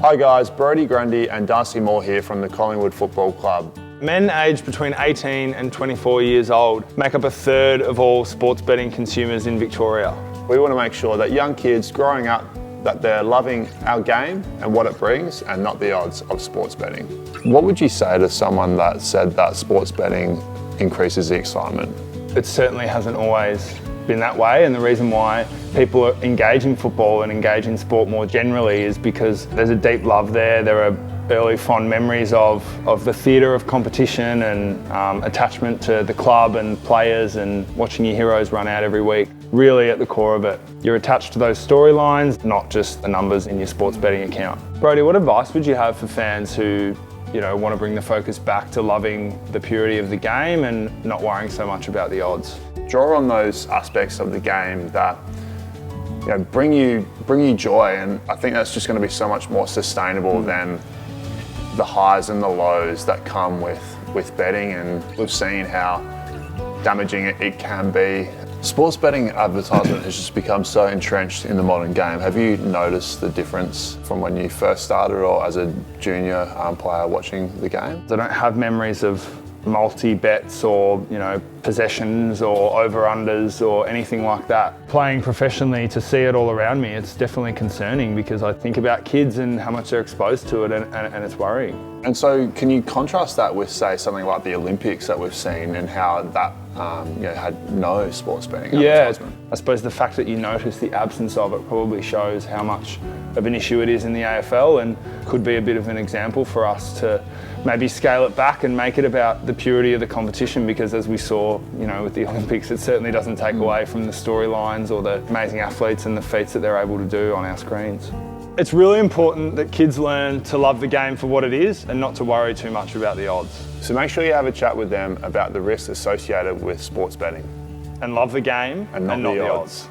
Hi guys, Brodie Grundy and Darcy Moore here from the Collingwood Football Club. Men aged between 18 and 24 years old make up a third of all sports betting consumers in Victoria. We want to make sure that young kids growing up that they're loving our game and what it brings and not the odds of sports betting. What would you say to someone that said that sports betting increases the excitement? It certainly hasn't always been that way, and the reason why people engage in football and engage in sport more generally is because there's a deep love there. There are early fond memories of the theatre of competition and attachment to the club and players and watching your heroes run out every week. Really at the core of it, you're attached to those storylines, not just the numbers in your sports betting account. Brodie, what advice would you have for fans who want to bring the focus back to loving the purity of the game and not worrying so much about the odds? Draw on those aspects of the game that bring you joy, and I think that's just going to be so much more sustainable than the highs and the lows that come with betting, and we've seen how damaging it can be. Sports betting advertisement has just become so entrenched in the modern game. Have you noticed the difference from when you first started or as a junior player watching the game? I don't have memories of multi-bets or possessions or over-unders or anything like that. Playing professionally, to see it all around me, it's definitely concerning because I think about kids and how much they're exposed to it, and it's worrying. And so can you contrast that with, say, something like the Olympics that we've seen and how that had no sports betting advertisement? I suppose the fact that you notice the absence of it probably shows how much of an issue it is in the AFL, and could be a bit of an example for us to maybe scale it back and make it about the purity of the competition, because as we saw with the Olympics, it certainly doesn't take away from the storylines or the amazing athletes and the feats that they're able to do on our screens. It's really important that kids learn to love the game for what it is and not to worry too much about the odds. So make sure you have a chat with them about the risks associated with sports betting. And love the game and not the odds.